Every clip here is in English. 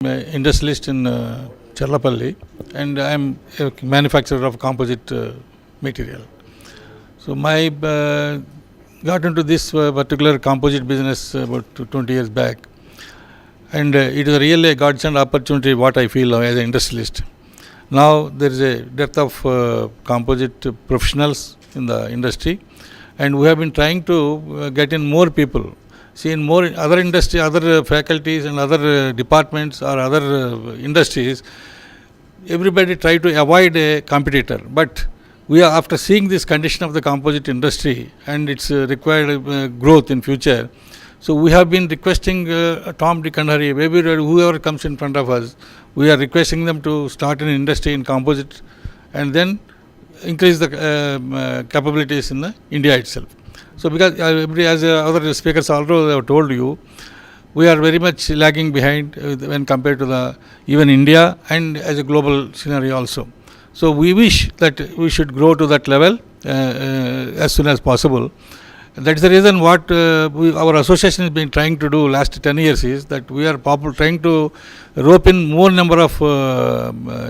I'm an industrialist in Challapalli, and I'm a manufacturer of composite material. So my got into this particular composite business about 20 years back, and it is really a godsend opportunity what I feel as an industrialist. Now there is a dearth of composite professionals in the industry, and we have been trying to get in more people. See, in more other industry, other faculties and other departments or other industries, everybody try to avoid a competitor. But we are, after seeing this condition of the composite industry and its required growth in future, so we have been requesting Tom, Dick and Harry, whoever comes in front of us, we are requesting them to start an industry in composite and then increase the capabilities in India itself. So because as other speakers also have told you, we are very much lagging behind when compared to the even India and as a global scenario also. So we wish that we should grow to that level as soon as possible. That is the reason what our association has been trying to do last 10 years is that we are trying to rope in more number of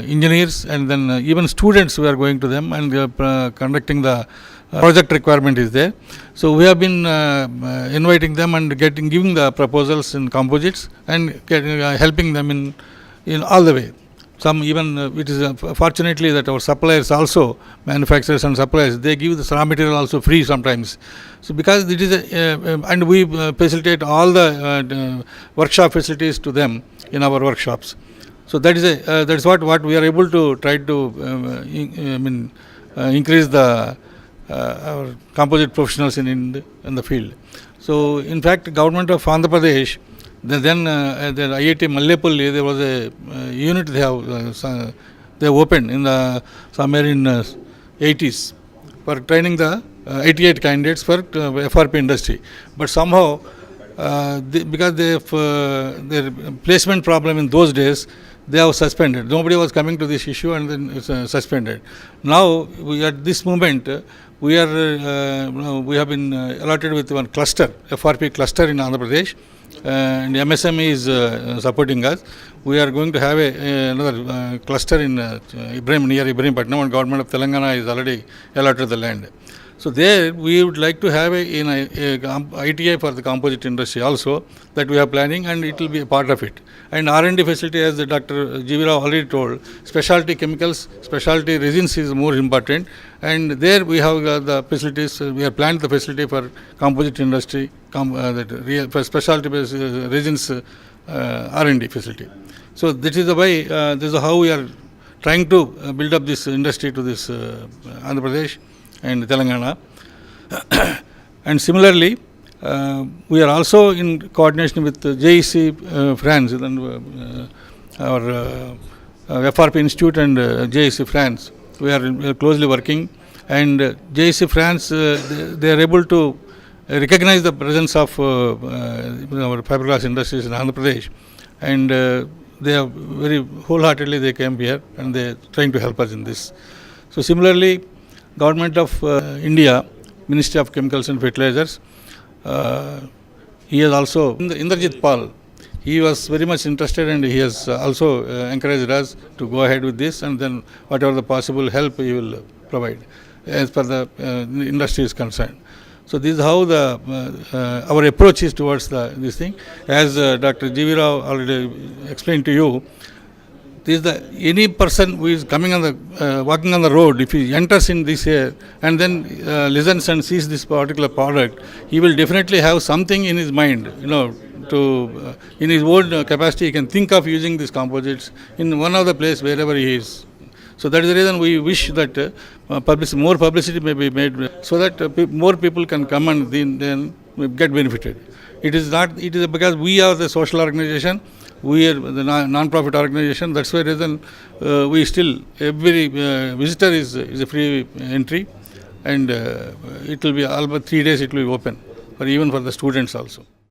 engineers and then even students. We are going to them and conducting the project requirement is there. So we have been inviting them and giving the proposals in composites and helping them in all the way. Some even it is fortunately that our suppliers also, manufacturers and suppliers, they give the raw material also free sometimes. So because it is and we facilitate all the workshop facilities to them in our workshops. So that is what we are able to try to increase the our composite professionals in the field. So in fact, government of Andhra Pradesh, the IIT Mallepalli, there was a unit they have opened in somewhere in 80s for training the 88 candidates for FRP industry. But somehow, because their placement problem in those days, they have suspended. Nobody was coming to this issue and then it's suspended. Now, at this moment, we have been allotted with one cluster, FRP cluster in Andhra Pradesh, and MSME is supporting us. We are going to have another cluster in near Ibrahimpatnam, and government of Telangana is already allotted the land. So there we would like to have a ITI for the composite industry also that we are planning, and it will be a part of it. And R&D facility, as Dr. G.V. Rao already told, specialty chemicals, specialty resins is more important, and there we have the facilities. We have planned the facility for composite industry, for specialty resins R&D facility. So this is the way. This is how we are trying to build up this industry to this Andhra Pradesh and Telangana. And similarly, we are also in coordination with JEC France, our FRP Institute and JEC France. We are closely working, and JEC France, they are able to recognize the presence of our fiberglass industries in Andhra Pradesh, and they are very wholeheartedly they came here and they are trying to help us in this. So similarly, Government of India, Ministry of Chemicals and Fertilizers, he has also, Indrajit Pal, he was very much interested and he has also encouraged us to go ahead with this, and then whatever the possible help he will provide as per the industry is concerned. So this is how our approach is towards this thing. As Dr. G.V. Rao already explained to you, this is any person who is coming on the walking on the road, if he enters in this here and then listens and sees this particular product, he will definitely have something in his mind, to in his own capacity he can think of using these composites in one of the place wherever he is. So that is the reason we wish that more publicity may be made so that more people can come and then get benefited. It is because we are the social organization. We are the non-profit organization. That's why reason we still every visitor is a free entry, and it will be about 3 days. It will be open, even for the students also.